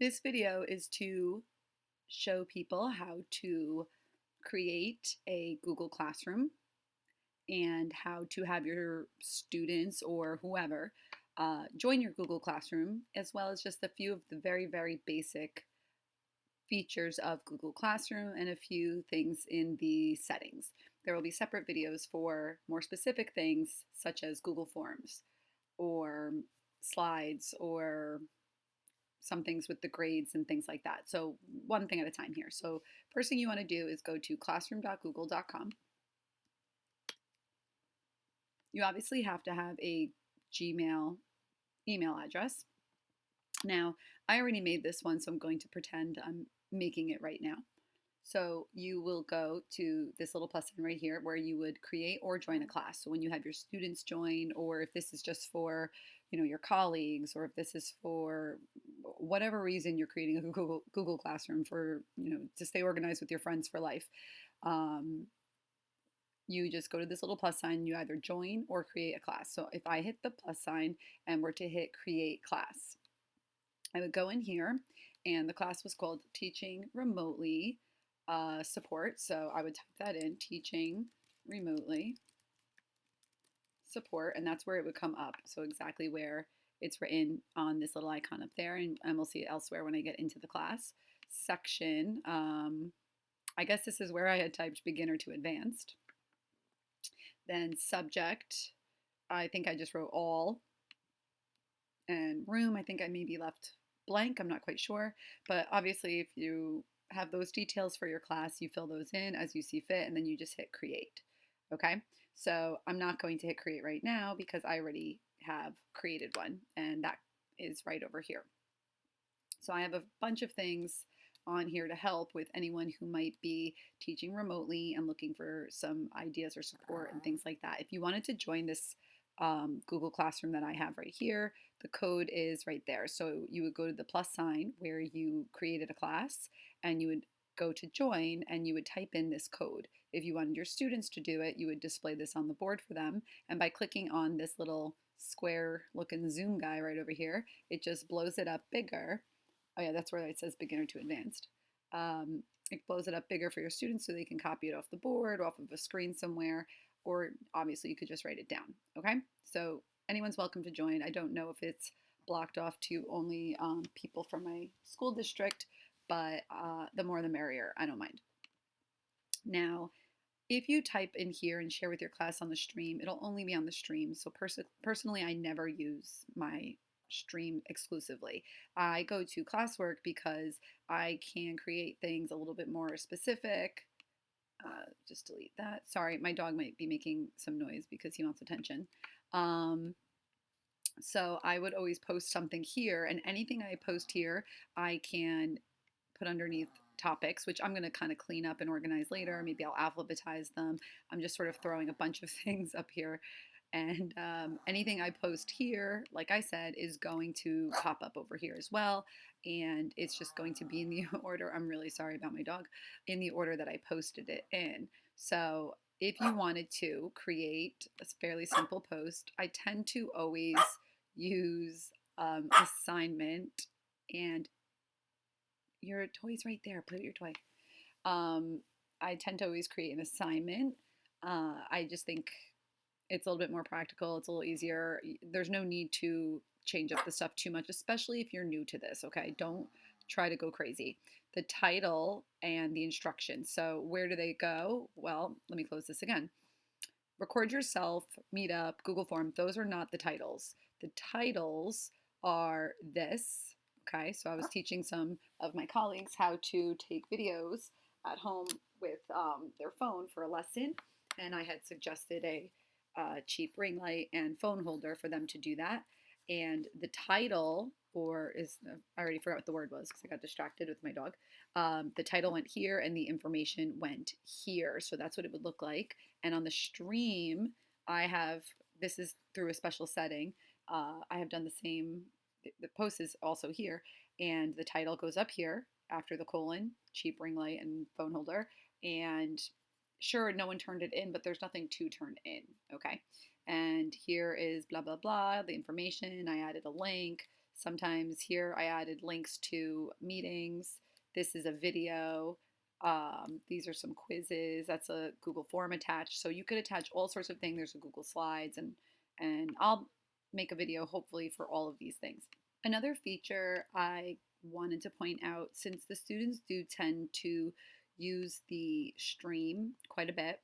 This video is to show people how to create a Google Classroom and how to have your students or whoever join your Google Classroom, as well as just a few of the very, very basic features of Google Classroom and a few things in the settings. There will be separate videos for more specific things such as Google Forms or slides or some things with the grades and things like that. So one thing at a time here. So first thing you want to do is go to classroom.google.com. You obviously have to have a Gmail email address. Now, I already made this one, so I'm going to pretend I'm making it right now. So you will go to this little plus sign right here where you would create or join a class. So when you have your students join, or if this is just for, your colleagues, or if this is for whatever reason you're creating a Google Classroom for, to stay organized with your friends for life. You just go to this little plus sign, you either join or create a class. So if I hit the plus sign and were to hit create class, I would go in here, and the class was called Teaching Remotely Support. So I would type that in, Teaching Remotely Support, and that's where it would come up. So exactly where it's written on this little icon up there, and we'll see it elsewhere when I get into the class section. I guess this is where I had typed beginner to advanced. Then subject, I think I just wrote all, and room, I think I maybe left blank, I'm not quite sure, but obviously if you have those details for your class, you fill those in as you see fit, and then you just hit create. Okay, so I'm not going to hit create right now because I already have created one, and that is right over here. So I have a bunch of things on here to help with anyone who might be teaching remotely and looking for some ideas or support and things like that. If you wanted to join this Google Classroom that I have right here, the code is right there. So you would go to the plus sign where you created a class, and you would go to join, and you would type in this code. If you wanted your students to do it, you would display this on the board for them, and by clicking on this little square looking zoom guy right over here, it just blows it up bigger. Oh yeah, that's where it says beginner to advanced. It blows it up bigger for your students so they can copy it off the board, off of a screen somewhere, or obviously you could just write it down. Okay, so anyone's welcome to join. I don't know if it's blocked off to only people from my school district, but the more the merrier. I don't mind. Now, if you type in here and share with your class on the stream, it'll only be on the stream. So personally, I never use my stream exclusively. I go to classwork because I can create things a little bit more specific. Just delete that. Sorry, my dog might be making some noise because he wants attention. So I would always post something here, and anything I post here, I can put underneath topics, which I'm going to kind of clean up and organize later. Maybe I'll alphabetize them. I'm just sort of throwing a bunch of things up here. And anything I post here, like I said, is going to pop up over here as well. And it's just going to be in the order, I'm really sorry about my dog, in the order that I posted it in. So if you wanted to create a fairly simple post, I tend to always use assignment, and your toy's right there. Put your toy. I tend to always create an assignment. I just think it's a little bit more practical. It's a little easier. There's no need to change up the stuff too much, especially if you're new to this, okay? Don't try to go crazy. The title and the instructions. So where do they go? Well, let me close this again. Record yourself, meetup, Google Form. Those are not the titles. The titles are this, okay? So I was teaching some of my colleagues how to take videos at home with their phone for a lesson, and I had suggested a cheap ring light and phone holder for them to do that. And the title, I already forgot what the word was because I got distracted with my dog. The title went here and the information went here. So that's what it would look like. And on the stream, this is through a special setting. I have done the same. The post is also here, and the title goes up here after the colon, cheap ring light and phone holder. And sure, no one turned it in, but there's nothing to turn in, okay? And here is blah, blah, blah, the information. I added a link. Sometimes here I added links to meetings. This is a video. These are some quizzes. That's a Google form attached. So you could attach all sorts of things. There's a Google Slides, and I'll make a video hopefully for all of these things. Another feature I wanted to point out, since the students do tend to use the stream quite a bit,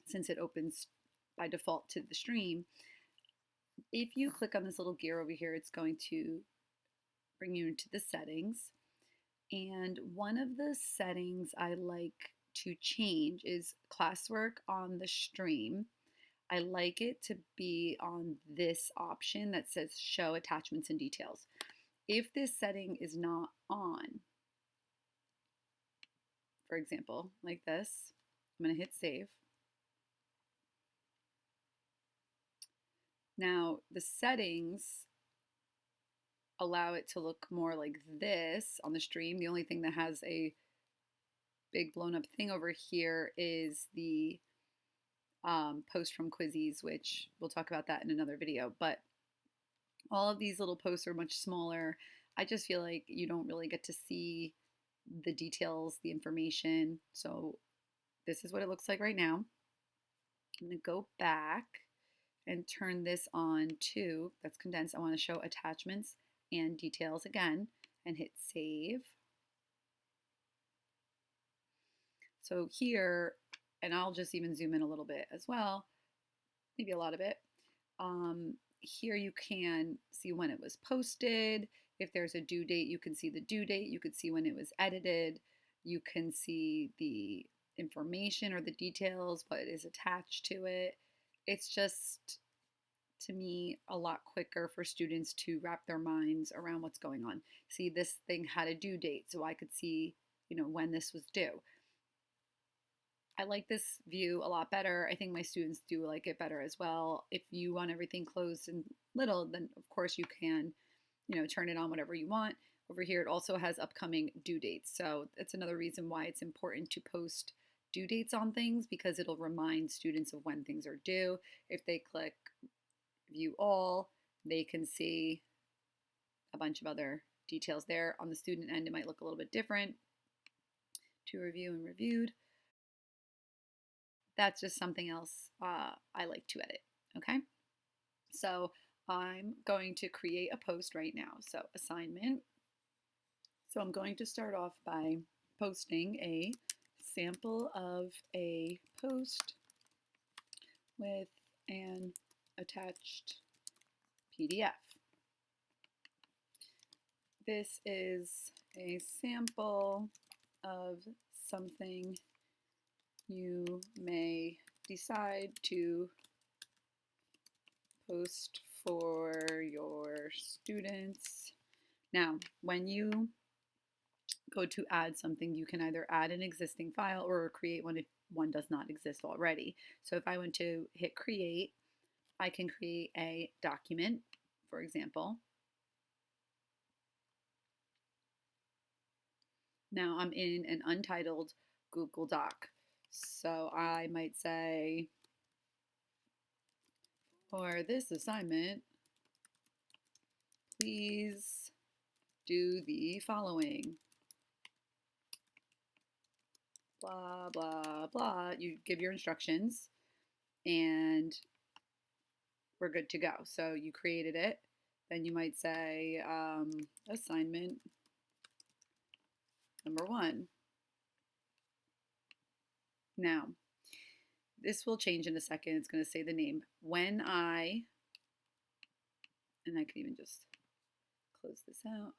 since it opens by default to the stream, if you click on this little gear over here, it's going to bring you into the settings. And one of the settings I like to change is classwork on the stream. I like it to be on this option that says show attachments and details. If this setting is not on, for example, like this, I'm going to hit save. Now the settings allow it to look more like this on the stream. The only thing that has a big blown up thing over here is the post from Quizzies, which we'll talk about that in another video. But all of these little posts are much smaller. I just feel like you don't really get to see the details, the information. So this is what it looks like right now. I'm going to go back and turn this on to, that's condensed. I want to show attachments and details again and hit save. So here, and I'll just even zoom in a little bit as well, maybe a lot of it. Here you can see when it was posted. If there's a due date, you can see the due date. You could see when it was edited. You can see the information or the details, what is attached to it. It's just, to me, a lot quicker for students to wrap their minds around what's going on. See, this thing had a due date, so I could see, when this was due. I like this view a lot better. I think my students do like it better as well. If you want everything closed and little, then of course you can, turn it on whatever you want. Over here, it also has upcoming due dates. So that's another reason why it's important to post due dates on things, because it'll remind students of when things are due. If they click view all, they can see a bunch of other details there. On the student end, it might look a little bit different. To review and reviewed. That's just something else I like to edit, okay? So I'm going to create a post right now. So assignment. So I'm going to start off by posting a sample of a post with an attached PDF. This is a sample of something you may decide to post for your students. Now, when you go to add something, you can either add an existing file or create one if one does not exist already. So if I went to hit create, I can create a document, for example. Now I'm in an untitled Google Doc. So I might say, for this assignment, please do the following. Blah, blah, blah. You give your instructions and we're good to go. So you created it. Then you might say assignment number 1. Now, this will change in a second. It's going to say the name. And I can even just close this out.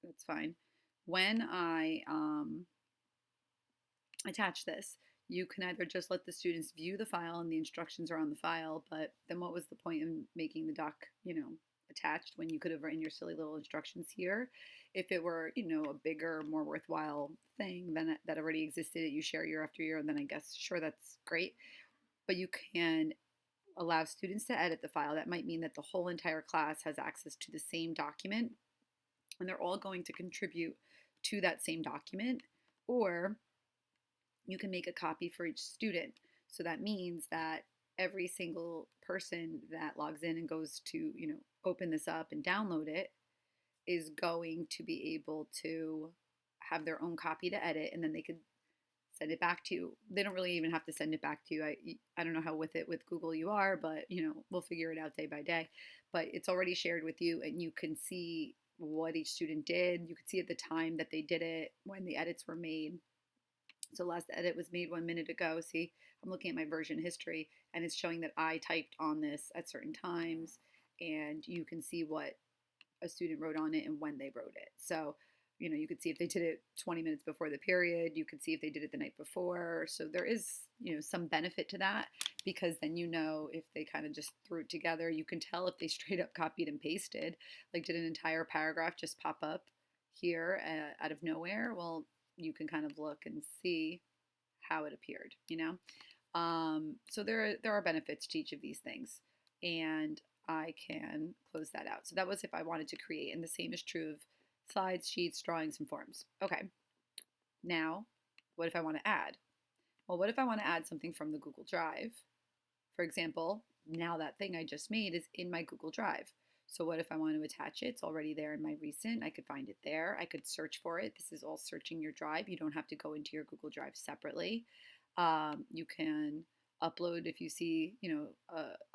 That's fine. When I attach this, you can either just let the students view the file and the instructions are on the file, but then what was the point in making the doc, attached when you could have written your silly little instructions here? If it were, a bigger, more worthwhile thing than that already existed that you share year after year, and then I guess, sure, that's great. But you can allow students to edit the file. That might mean that the whole entire class has access to the same document, and they're all going to contribute to that same document. Or you can make a copy for each student. So that means that every single person that logs in and goes to, open this up and download it is going to be able to have their own copy to edit, and then they could send it back to you. They don't really even have to send it back to you. I don't know how with Google you are, but we'll figure it out day by day. But it's already shared with you, and you can see what each student did. You can see at the time that they did it, when the edits were made. So last edit was made 1 minute ago. See, I'm looking at my version history, and it's showing that I typed on this at certain times, and you can see what a student wrote on it and when they wrote it. So, you could see if they did it 20 minutes before the period. You could see if they did it the night before. So there is, some benefit to that, because then if they kind of just threw it together. You can tell if they straight up copied and pasted, like did an entire paragraph just pop up here out of nowhere. Well, you can kind of look and see how it appeared. So there are benefits to each of these things, and I can close that out. So that was if I wanted to create, and the same is true of slides, sheets, drawings, and forms. Okay, now what if I want to add? Well, what if I want to add something from the Google Drive? For example, now that thing I just made is in my Google Drive. So what if I want to attach it? It's already there in my recent. I could find it there. I could search for it. This is all searching your drive. You don't have to go into your Google Drive separately. You can upload if you see,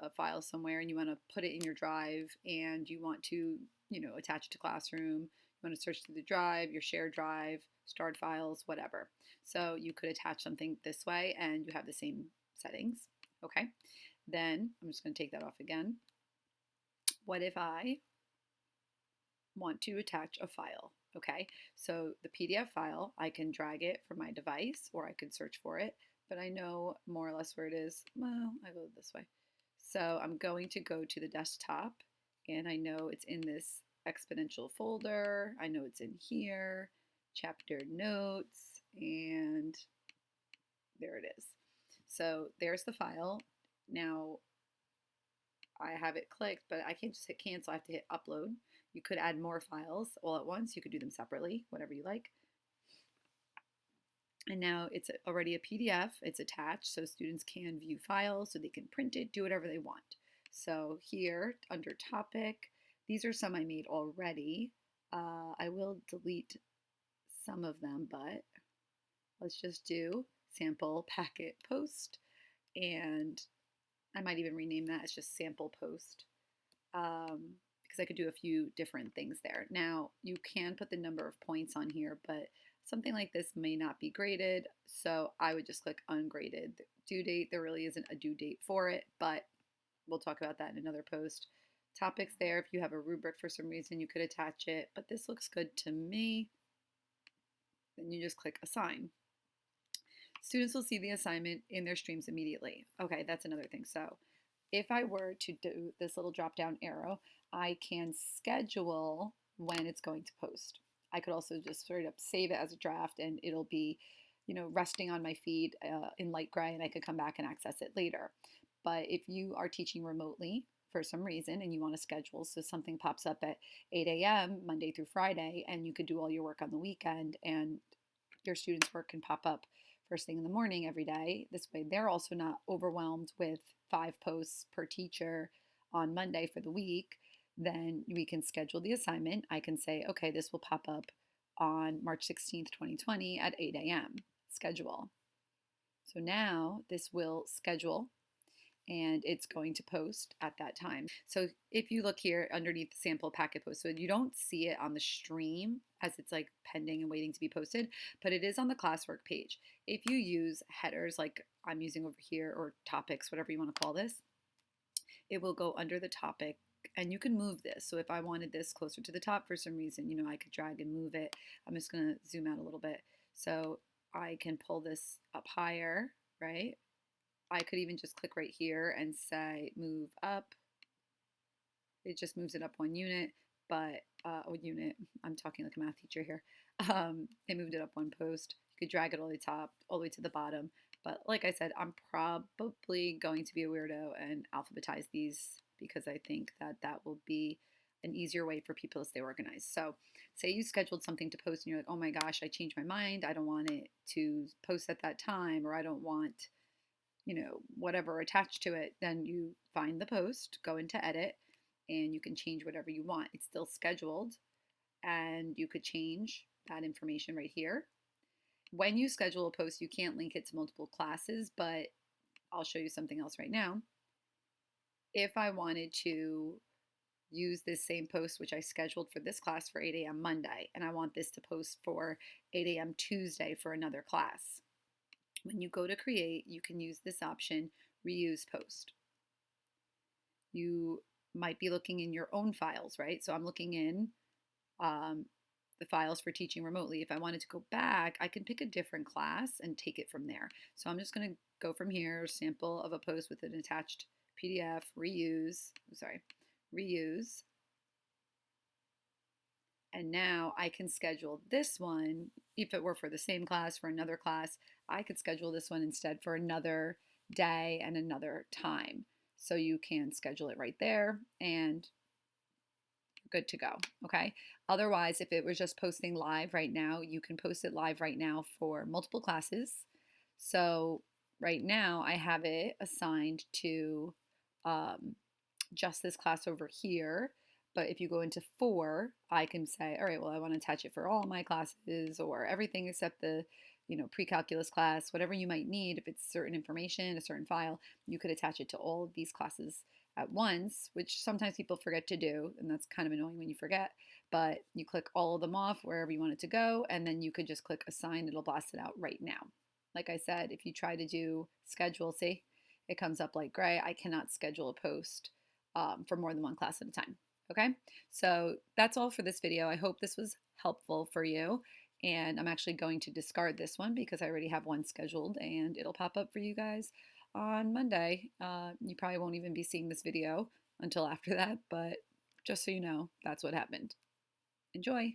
a file somewhere and you want to put it in your drive, and you want to, attach it to Classroom. You want to search through the drive, your shared drive, starred files, whatever. So you could attach something this way, and you have the same settings. Okay. Then I'm just going to take that off again. What if I want to attach a file? Okay, so the PDF file, I can drag it from my device, or I could search for it, but I know more or less where it is. Well, I go this way. So I'm going to go to the desktop, and I know it's in this exponential folder. I know it's in here, chapter notes, and there it is. So there's the file. Now I have it clicked, but I can't just hit cancel. I have to hit upload. You could add more files all at once. You could do them separately, whatever you like. And now it's already a PDF. It's attached, so students can view files, so they can print it, do whatever they want. So here, under topic, these are some I made already. I will delete some of them, but let's just do sample packet post, and I might even rename that as just sample post, because I could do a few different things there. Now, you can put the number of points on here, but something like this may not be graded, so I would just click ungraded. Due date, there really isn't a due date for it, but we'll talk about that in another post. Topics there, if you have a rubric for some reason, you could attach it, but this looks good to me. Then you just click assign. Students will see the assignment in their streams immediately. Okay, that's another thing. So if I were to do this little drop down arrow, I can schedule when it's going to post. I could also just straight up save it as a draft, and it'll be, resting on my feed in light gray, and I could come back and access it later. But if you are teaching remotely for some reason and you want to schedule, so something pops up at 8 a.m. Monday through Friday, and you could do all your work on the weekend, and your students' work can pop up first thing in the morning every day. This way, they're also not overwhelmed with 5 posts per teacher on Monday for the week. Then we can schedule the assignment. I can say, okay, this will pop up on March 16th, 2020 at 8 a.m. Schedule. So now this will schedule, and it's going to post at that time. So if you look here underneath the sample packet post, so you don't see it on the stream as it's like pending and waiting to be posted, but it is on the classwork page. If you use headers like I'm using over here, or topics, whatever you want to call this, it will go under the topic, and you can move this. So if I wanted this closer to the top for some reason, I could drag and move it. I'm just going to zoom out a little bit. So I can pull this up higher, right? I could even just click right here and say move up. It just moves it up 1 unit, but I'm talking like a math teacher here. It moved it up 1 post. You could drag it all the way top, all the way to the bottom. But like I said, I'm probably going to be a weirdo and alphabetize these, because I think that will be an easier way for people to stay organized. So say you scheduled something to post and you're like, oh my gosh, I changed my mind. I don't want it to post at that time, or I don't want whatever attached to it. Then you find the post, go into edit, and you can change whatever you want. It's still scheduled, and you could change that information right here. When you schedule a post, you can't link it to multiple classes, but I'll show you something else right now. If I wanted to use this same post, which I scheduled for this class for 8 a.m. Monday, and I want this to post for 8 a.m. Tuesday for another class. When you go to create, you can use this option, reuse post. You might be looking in your own files, right? So I'm looking in the files for teaching remotely. If I wanted to go back, I can pick a different class and take it from there. So I'm just going to go from here, sample of a post with an attached PDF, reuse. And now I can schedule this one. If it were for the same class, for another class, I could schedule this one instead for another day and another time. So you can schedule it right there and good to go. Okay. Otherwise, if it was just posting live right now, you can post it live right now for multiple classes. So right now I have it assigned to just this class over here. But if you go into 4, I can say, all right, well, I want to attach it for all my classes or everything except the, pre-calculus class, whatever you might need. If it's certain information, a certain file, you could attach it to all of these classes at once, which sometimes people forget to do. And that's kind of annoying when you forget. But you click all of them off wherever you want it to go. And then you could just click assign. It'll blast it out right now. Like I said, if you try to do schedule, see, it comes up like gray. I cannot schedule a post for more than one class at a time. Okay, so that's all for this video. I hope this was helpful for you. And I'm actually going to discard this one because I already have one scheduled and it'll pop up for you guys on Monday. You probably won't even be seeing this video until after that, but just so you know, that's what happened. Enjoy.